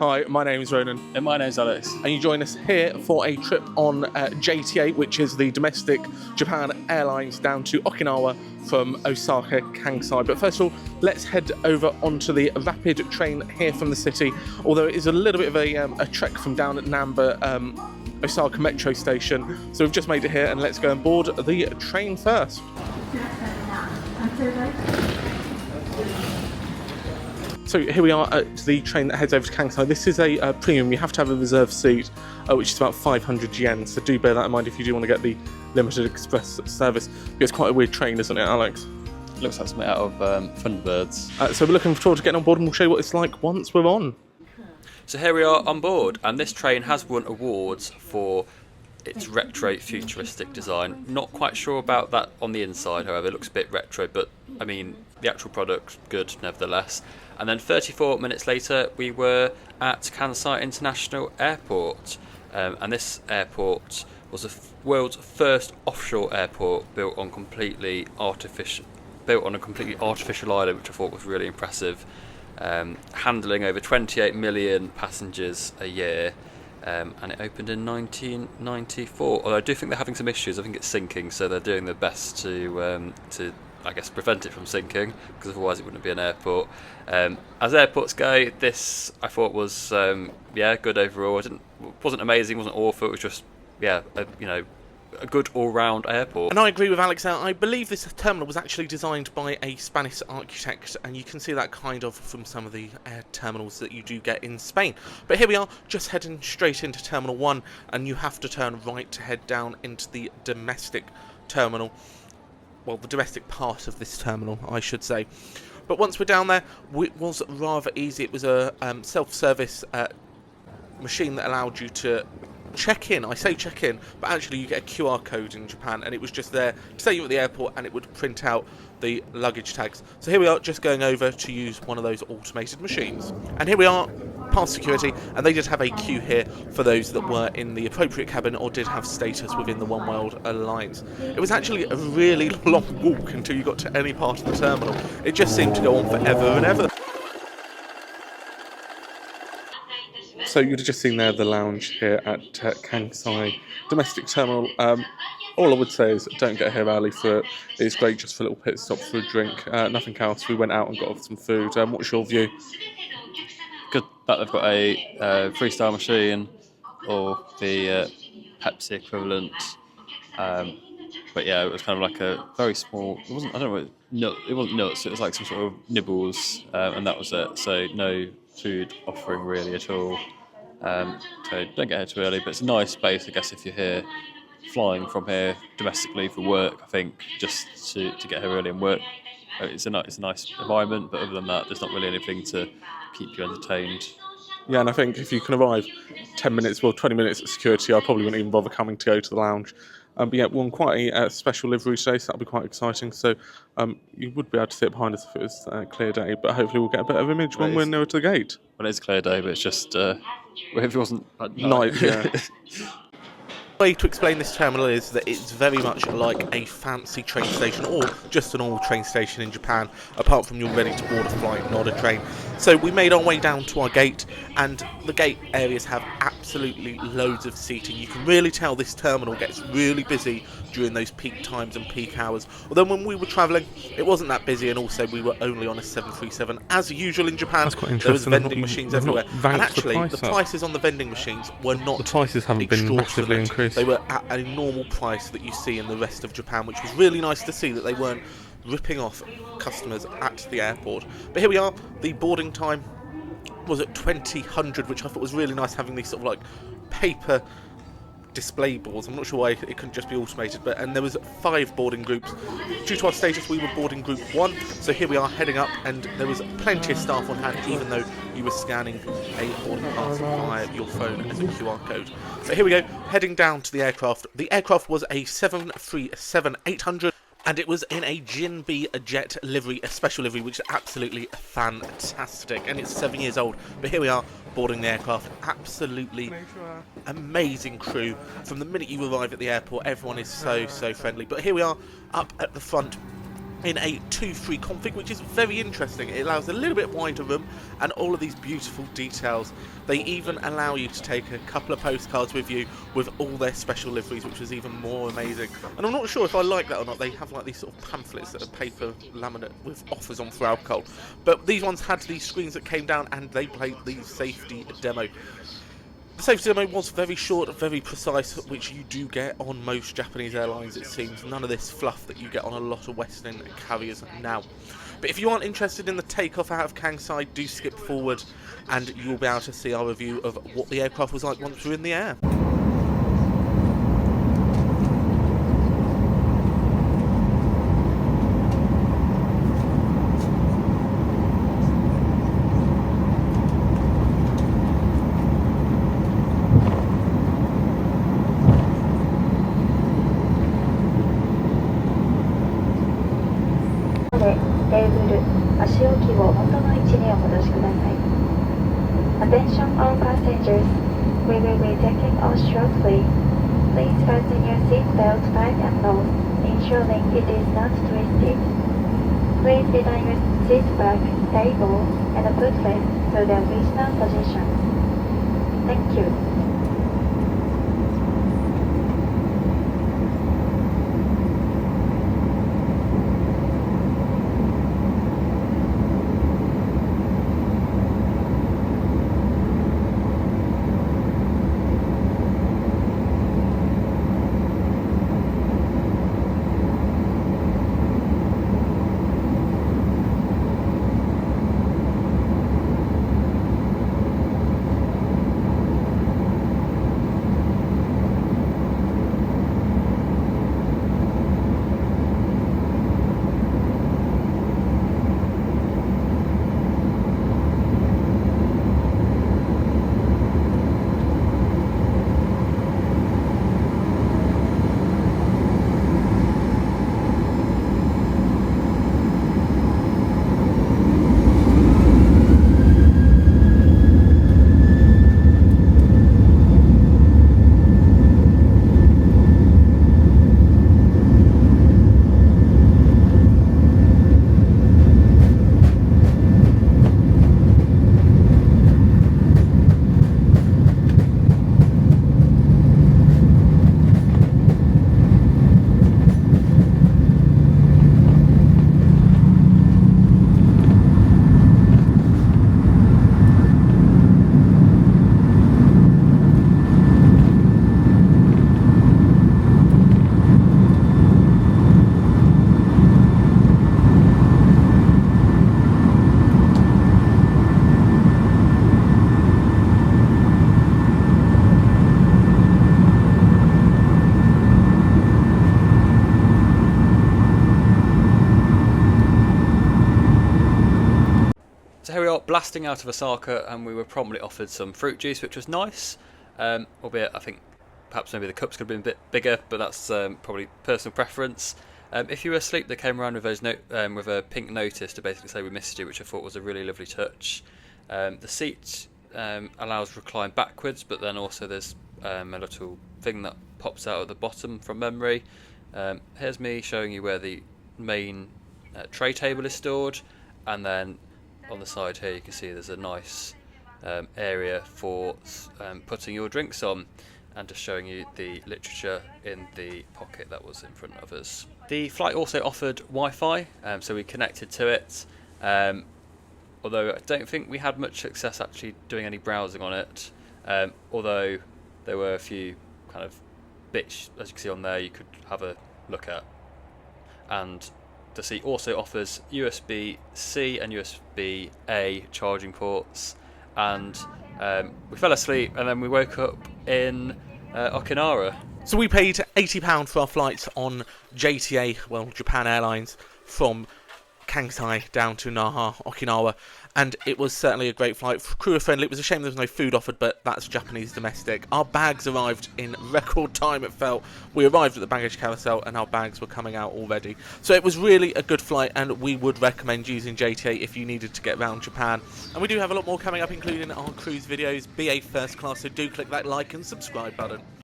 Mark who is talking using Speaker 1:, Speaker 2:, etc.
Speaker 1: Hi, my name is Ronan.
Speaker 2: And my name's Alex.
Speaker 1: And you join us here for a trip on JTA, which is the domestic Japan Airlines down to Okinawa from Osaka, Kansai. But first of all, let's head over onto the rapid train here from the city, although it is a little bit of a trek from down at Namba Osaka metro station. So we've just made it here, and let's go and board the train first. So here we are at the train that heads over to Kansai. This is a premium. You have to have a reserved seat, which is about 500 yen. So do bear that in mind if you do want to get the limited express service. It's quite a weird train, isn't it, Alex?
Speaker 2: It looks like something out of Thunderbirds.
Speaker 1: So we're looking forward to getting on board, and we'll show you what it's like once we're on.
Speaker 2: So here we are on board, and this train has won awards for its retro futuristic design. Not quite sure about that on the inside, however. It looks a bit retro, but I mean, the actual product, good nevertheless. And then 34 minutes later, we were at Kansai International Airport. And this airport was the world's first offshore airport built on a completely artificial island, which I thought was really impressive. Handling over 28 million passengers a year. And it opened in 1994. Although I do think they're having some issues. I think it's sinking, so they're doing their best to I guess prevent it from sinking, because otherwise it wouldn't be an airport. As airports go, this I thought was good overall. It wasn't amazing, wasn't awful. It was just a good all-round airport.
Speaker 1: And I agree with Alex. I believe this terminal was actually designed by a Spanish architect, and you can see that kind of from some of the air terminals that you do get in Spain. But here we are, just heading straight into Terminal 1, and you have to turn right to head down into the domestic terminal. Well, the domestic part of this terminal, I should say. But once we're down there, it was rather easy. It was a self-service machine that allowed you to check in. I say check in, but actually you get a QR code in Japan, and it was just there to say you're at the airport, and it would print out the luggage tags. So here we are, just going over to use one of those automated machines. And here we are, past security, and they did have a queue here for those that were in the appropriate cabin or did have status within the One World Alliance. It was actually a really long walk until you got to any part of the terminal. It just seemed to go on forever and ever. So you'd have just seen there the lounge here at Kansai Domestic Terminal. All I would say is don't get here early for it. It's great just for a little pit stop for a drink. Nothing else. We went out and got some food. What's your view?
Speaker 2: Good that they've got a freestyle machine or the Pepsi equivalent. But yeah, it was kind of like a very small. It wasn't. I don't know. It wasn't nuts. It was like some sort of nibbles, and that was it. So no food offering really at all. So don't get here too early. But it's a nice space, I guess, if you're here flying from here domestically for work. I think just to get here early and work. It's a nice environment, but other than that, there's not really anything to keep you entertained.
Speaker 1: Yeah, and I think if you can arrive 20 minutes at security, I probably wouldn't even bother coming to go to the lounge. But yeah, we're on quite a special livery today, so that'll be quite exciting. So you would be able to see it behind us if it was a clear day, but hopefully we'll get a better image when we're nearer to the gate.
Speaker 2: Well, it is a clear day, but it's just if it wasn't at
Speaker 1: night. Yeah. The way to explain this terminal is that it's very much like a fancy train station, or just a normal train station in Japan, apart from you're ready to board a flight, not a train. So we made our way down to our gate, and the gate areas have absolutely loads of seating. You can really tell this terminal gets really busy during those peak times and peak hours. Although when we were travelling, it wasn't that busy, and also we were only on a 737. As usual in Japan, that's quite there was interesting. vending machines everywhere. And actually, the prices on the vending machines were not. The prices haven't been massively increased.
Speaker 2: They were at a normal price that you see in the rest of Japan, which was really nice to see that they weren't ripping off customers at the airport. But here we are, the boarding time was at 2000, which I thought was really nice, having these sort of like paper display boards. I'm not sure why it couldn't just be automated, and there was 5 boarding groups. Due to our status, we were boarding group 1, so here we are heading up, and there was plenty of staff on hand, even though you were scanning a boarding pass via your phone as a QR code. So here we go, heading down to the aircraft. The aircraft was a 737-800, and it was in a Jinbe jet livery, a special livery, which is absolutely fantastic, and it's 7 years old. But here we are, boarding the aircraft. Absolutely amazing crew. From the minute you arrive at the airport, everyone is so friendly. But here we are, up at the front,
Speaker 1: in a 2-3 config, which is very interesting. It allows a little bit wider room and all of these beautiful details. They even allow you to take a couple of postcards with you with all their special liveries, which is even more amazing. And I'm not sure if I like that or not. They have like these sort of pamphlets that are paper laminate with offers on for alcohol. But these ones had these screens that came down and they played the safety demo. The safety demo was very short, very precise, which you do get on most Japanese airlines, it seems. None of this fluff that you get on a lot of Western carriers now. But if you aren't interested in the takeoff out of Kansai, do skip forward and you'll be able to see our review of what the aircraft was like once we were in the air.
Speaker 3: テーブル、足置きを元の位置にお戻しください。Attention all passengers, we will be taking off shortly. Please fasten your seatbelt tight and low, ensuring it is not twisted. Please align your seat back, table, and footrest to the original position. Thank you.
Speaker 2: So here we are, blasting out of Osaka, and we were promptly offered some fruit juice, which was nice. Albeit, I think perhaps maybe the cups could have been a bit bigger, but that's probably personal preference. If you were asleep, they came around with with a pink notice to basically say we missed you, which I thought was a really lovely touch. The seat allows recline backwards, but then also there's a little thing that pops out at the bottom from memory. Here's me showing you where the main tray table is stored, and then on the side here you can see there's a nice area for putting your drinks on, and just showing you the literature in the pocket that was in front of us. The flight also offered Wi-Fi, so we connected to it, although I don't think we had much success actually doing any browsing on it, although there were a few kind of bits, as you can see on there, you could have a look at. And the seat also offers USB-C and USB-A charging ports, and we fell asleep and then we woke up in Okinawa.
Speaker 1: So we paid £80 for our flights on JTA, well, Japan Airlines, from Kansai down to Naha, Okinawa, and it was certainly a great flight. Crew friendly. It was a shame there was no food offered, but that's Japanese domestic. Our bags arrived in record time, it felt. We arrived at the baggage carousel and our bags were coming out already. So it was really a good flight, and we would recommend using JTA if you needed to get around Japan. And we do have a lot more coming up, including our cruise videos. BA First Class, so do click that like and subscribe button.